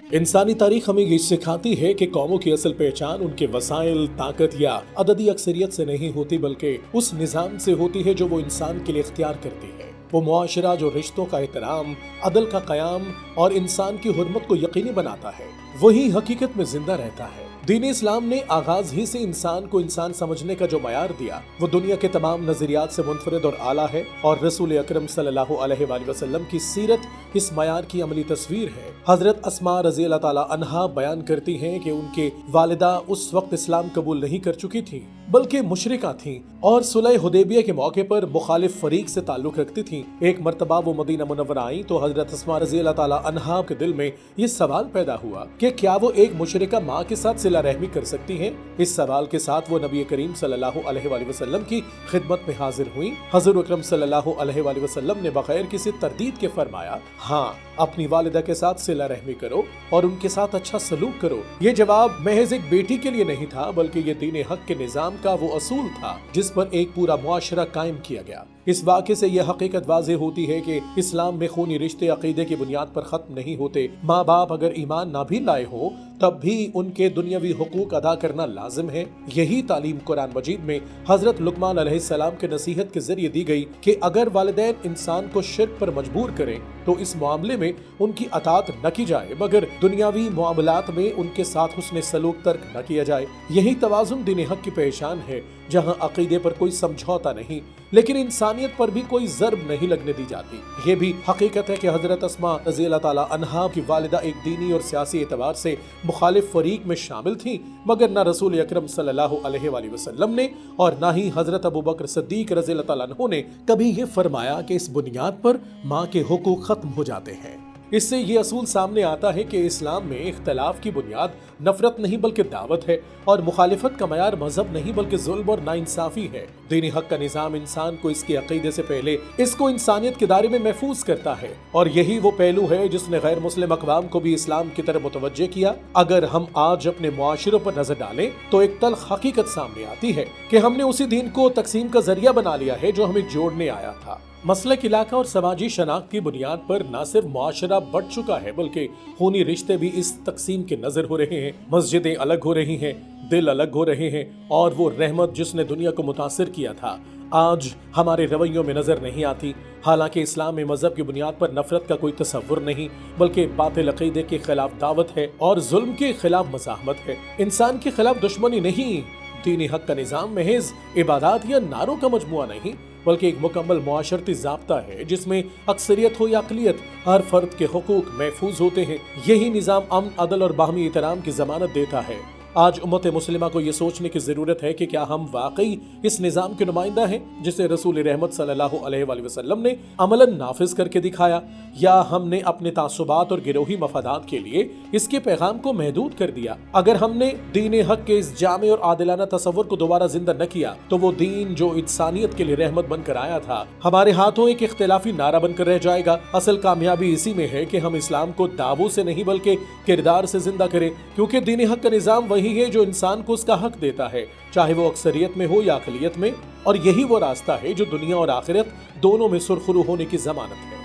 इंसानी तारीख हमें ये सिखाती है कि कौमों की असल पहचान उनके वसाइल, ताकत या अददी अक्सरियत से नहीं होती, बल्कि उस निज़ाम से होती है जो वो इंसान के लिए इख्तियार करती है। वो मुआशरा जो रिश्तों का एहतराम, अदल का क़याम और इंसान की हुर्मत को यकीनी बनाता है, वही हकीकत में जिंदा रहता है। दीन इस्लाम ने आगाज ही से इंसान को इंसान समझने का जो मयार दिया, वो दुनिया के तमाम नजरियात से मुनफरिद और आला है, और रसूल अकरम सल्लल्लाहु अलैहि वसल्लम की सीरत इस मयार की अमली तस्वीर है। हजरत अस्मा रज़ी अल्लाह ताला अन्हा बयान करती हैं कि उनके वालिदा उस वक्त इस्लाम कबूल नहीं कर चुकी थी, बल्कि मुशरिका थीं और सुलह हुदैबिया के मौके पर मुखालिफ फरीक से ताल्लुक रखती थीं। एक मर्तबा वो मदीना मुनव्वरा आई तो हजरत अस्मा रज़ी अल्लाह ताला अन्हा के दिल में ये सवाल पैदा हुआ कि क्या वो एक मुशरिका माँ के साथ सिला रहमी कर सकती हैं। इस सवाल के साथ वो नबी करीम सल्लल्लाहु अलैहि वसल्लम की खिदमत में हाजिर हुई। हज़रत अकरम सल्लल्लाहु अलैहि वसल्लम ने बगैर किसी तरदीद के फरमाया, हाँ, अपनी वालिदा के साथ सिला रहमी करो और उनके साथ अच्छा सलूक करो। ये जवाब महज एक बेटी के लिए नहीं था, बल्कि ये दीन हक के निजाम का वो असूल था जिस पर एक पूरा मुआशरा कायम किया गया। इस वाक़े से यह हकीकत वाज़ेह होती है कि इस्लाम में खूनी रिश्ते अकीदे की बुनियाद पर खत्म नहीं होते। माँ बाप अगर ईमान ना भी लाए हो तब भी उनके दुनियावी हुकूक अदा करना लाजिम है। यही तालीम कुरान मजीद में हजरत लुकमान अलैहिस्सलाम के नसीहत के जरिए दी गई कि अगर वालिदैन इंसान को शिर्क पर मजबूर करें तो इस मामले में उनकी अतात न की जाए, मगर दुनियावी मामलात में उनके साथ हुस्न सलूक तर्क न किया जाए। यही तवाज़ुन दीन हक की पहचान है, जहाँ अकीदे पर कोई समझौता नहीं लेकिन इंसानियत पर भी कोई ज़र्ब नहीं लगने दी जाती। ये भी हकीकत है कि हजरत अस्मा रज़ी अल्लाह ताला अन्हा की वालिदा एक दीनी और सियासी एतबार से मुखालिफ फरीक में शामिल थी, मगर न रसूल अकरम सल्लल्लाहु अलैहि वसल्लम ने और न ही हजरत अबू बकर सिद्दीक रज़ी अल्लाह ताला अन्हु ने कभी ये फरमाया कि इस बुनियाद पर माँ के हुकूक खत्म हो जाते हैं। इससे ये असूल सामने आता है कि इस्लाम में इख्तलाफ की बुनियाद नफरत नहीं बल्कि दावत है, और मुखालिफत का मयार मजहब नहीं बल्कि जुल्म और नाइंसाफी है। दीनी हक का निज़ाम इंसान को इसके अकीदे से पहले इसको इंसानियत के दायरे में महफूज करता है, और यही वो पहलू है जिसने गैर मुस्लिम अक़वाम को भी इस्लाम की तरफ मुतवज्जे किया। अगर हम आज अपने मुआशरों पर नजर डालें तो एक तल्ख हकीकत सामने आती है कि हमने उसी दीन को तकसीम का जरिया बना लिया है जो हमें जोड़ने आया था। मसलक, इलाका और समाजी शनाख्त की बुनियाद पर न सिर्फ मुआशरा बढ़ चुका है बल्कि खूनी रिश्ते भी इस तकसीम के नजर हो रहे हैं। मस्जिदें अलग हो रही हैं, दिल अलग हो रहे हैं, और वो रहमत जिसने दुनिया को मुतासिर किया था आज हमारे रवैयों में नजर नहीं आती। हालांकि इस्लाम में मजहब की बुनियाद पर नफरत का कोई तसव्वुर नहीं बल्कि बातिल अकीदे के खिलाफ दावत है और जुल्म के खिलाफ मज़ाहमत है। इंसान के खिलाफ दुश्मनी नहीं। दीनी हक का निज़ाम महज इबादत या नारों का मजमुआ नहीं बल्कि एक मुकम्मल मुआशरती ज़ाब्ता है जिसमें अक्सरियत हो या अक़लियत हर फर्द के हुकूक महफूज होते हैं। यही निज़ाम अमन, अदल और बाहमी एहतराम की ज़मानत देता है। आज उम्मत मुस्लिमा को ये सोचने की ज़रूरत है कि क्या हम वाकई इस निज़ाम के नुमाइंदा हैं जिसे रसूल रहमत सल्लल्लाहु अलैहि वसल्लम ने अमलन नाफिज करके दिखाया, या हमने अपने तासुबात और गिरोही मफादात के लिए इसके पैगाम को महदूद कर दिया। अगर हमने दीन हक के इस जामे और आदिलाना तसव्वुर को दोबारा जिंदा न किया तो वो दीन जो इंसानियत के लिए रहमत बनकर आया था हमारे हाथों एक इख्तिलाफी नारा बनकर रह जाएगा। असल कामयाबी इसी में है कि हम इस्लाम को दावों से नहीं बल्कि किरदार से जिंदा करें, क्योंकि दीन हक का निज़ाम वही है जो इंसान को उसका हक देता है, चाहे वो अक्सरियत में हो या अक़लियत में, और यही वो रास्ता है जो दुनिया और आखिरत दोनों में सुरखरू होने की जमानत है।